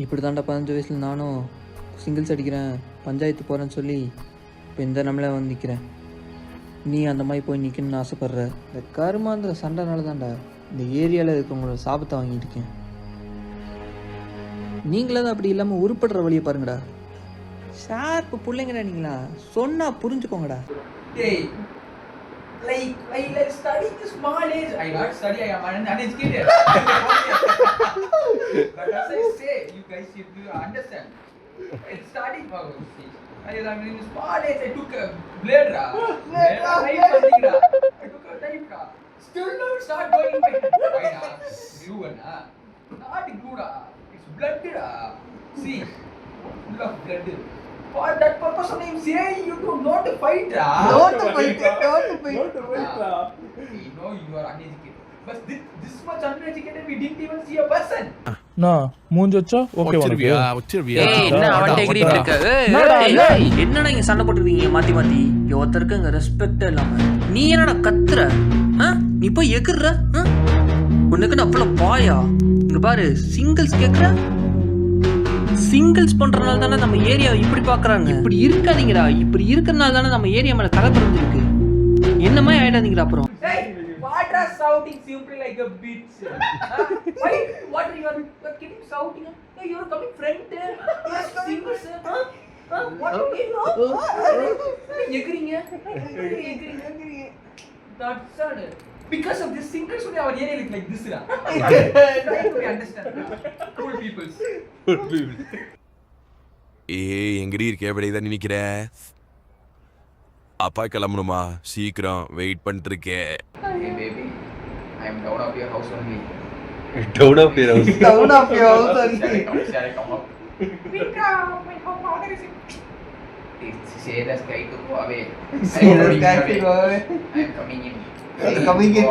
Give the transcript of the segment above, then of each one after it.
இப்படி தாண்டா 15 வயசில் நானும் சிங்கிள்ஸ் அடிக்கிறேன், பஞ்சாயத்து போகிறேன்னு சொல்லி இப்போ இந்த நம்மளே வந்து நிற்கிறேன். நீ அந்த மாதிரி போய் நிற்கணும்னு ஆசைப்பட்ற. இந்த கருமாந்திர சண்டைனால தான்டா இந்த ஏரியாவில் இருக்கிறவங்களோட சாபத்தை வாங்கிட்டு இருக்கேன். நீங்களே தான் அப்படி இல்லாமல் உருப்படுற வழியை பாருங்கடா. ஷார்ப்பு பிள்ளைங்கடா நீங்களா, சொன்னால் புரிஞ்சுக்கோங்கடா. Hey, like studying in small age. I not study. I am uneducated. But as I say, you guys should understand. It's studying for see. I am in small age. I took a blade ra. Blade ra. I took a knife ra. Still not start going my head. Why na? You na. Not good ra. It's blood ra. See, full of blood. For that purpose only I'm saying you do not fight ra. Not to fight ra. We know you are uneducated. But this much uneducated we didn't even see a person. நான் மூஞ்சி வச்சா okay ஒச்சிருவியா என்ன அவன்கிட்ட எகிரிட்டு இருக்க? என்னடா இங்க சண்டை போட்டுருக்கீங்க மாத்தி மாத்தி? ஒருத்தருக்கு இங்க ரெஸ்பெக்ட் இல்லாம நீ என்னடா கத்துற? நீ போய் எகிர்ற? உனக்கு அவ்வளவு பாயா? இங்க பாரு, சிங்கிள்ஸ் கேக்குற, சிங்கிள்ஸ் பண்றதுனால தானே நம்ம ஏரியாவை இப்படி பாக்குறாங்க. இப்படி இருக்காதீங்கடா, இப்படி இருக்கிறதுனால தானே நம்ம ஏரியா மேல கதை பிறந்திருக்கு. என்னமா ஆயிடாதீங்கடா அப்புறம். Hey, what are shouting simply like a bitch? Why? What are you keeping shouting? No, you are coming front. You are singles. What are you doing? Eggering. That's all. Because of this singles only our area look like this ra. Try to understand. Cool peoples. எங்கடி இருக்கே? அப்படியே தான் நினைக்கிற. அப்பா கிளம்பணுமா? சீக்கிரம் wait பண்ணிட்டு இருக்கேன். Hey baby, I am down of your house only. Down of your house. Down of your house only. Shall I come up? Vika, my father is in. Say the sky to go away. Say the sky to go away. I am coming in. Coming in.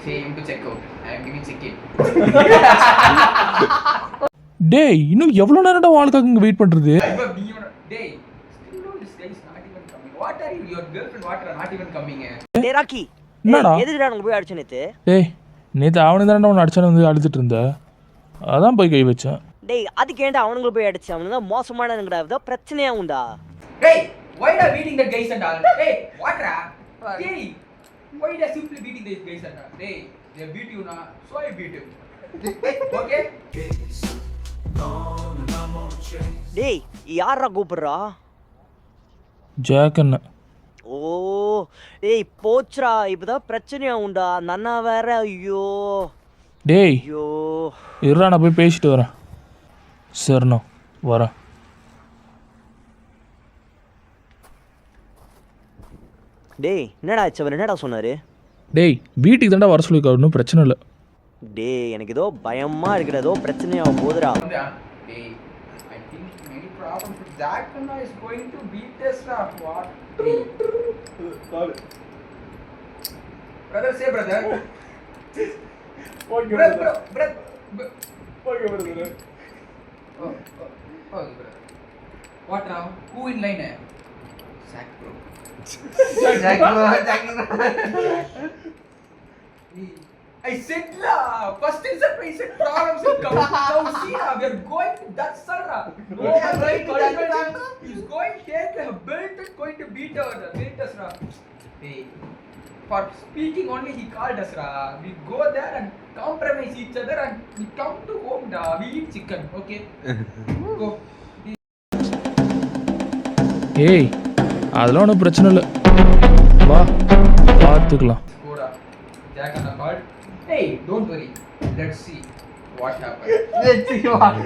Say him to check out. I am giving check in. டேய், இன்னும் எவ்வளவு நேரம்டா வாழ்க்காக இங்க wait பண்றது? Day. Still no, this guy is not even coming. What are you? Your girlfriend what are not even coming? டேய் ராக்கி, என்னடா? எதுக்குடா உனக்கு போய் அடிச்ச நேத்து? டேய், நேத்து அவனே தான்டா உன்னை அடிச்சானே வந்து அழுதுட்டு இருந்த. அதான் போய் கை வச்சேன். டேய், அதுக்கு ஏன்டா அவனுங்க போய் அடிச்ச? அவனுங்க மோசமானவங்கடா. ஏதோ பிரச்சனையா உண்டா? Hey, why are beating the guys and all? Hey, what ra? Hey, why are simply beating these guys and all? Hey, they beat you na, so I beat you. Okay? டேய், யாரா கூப்பிடுறா? ஜாக் அண்ணா. ஓ, டேய் போச்சுடா. இப்பதான் பிரச்சனையா உண்டா? நன்னா வேற. ஐயோ டேய், ஐயோ. இருடா, நான் போய் பேசிட்டு வரேன். சரிண்ணா, வரேன். டேய், என்னடா ஆச்சு? அவர் என்னடா சொன்னாரு? டேய், வீட்டுக்கு தாண்டா வர சொல்லிருக்கா, ஒன்றும் பிரச்சனை இல்லை. டேய், எனக்கு ஏதோ பயமா இருக்குடா. ஏதோ பிரச்சனையா போகுதுடா. Hey, I think many problems with that one is going to beat us ra. What? Hey. Brother, say brother. Okay, brother. Okay, brother. Oh, okay, brother. What now? Who in line? Sack bro. Jack bro. I said la. First is a I said problems will come. Now see la, we are going to that sir la. No one right. He's going to take a belt and going to beat us la. Hey, for speaking only he called us ra. We go there and compromise each other and we come to home da. We eat chicken, okay? Go. ஏய், அதெல்லாம் ஒன்றும் பிரச்சனை இல்லை, வா பார்த்துக்கலாம். Jack and called. Hey, don't worry. Let's see what happens. Let's see what.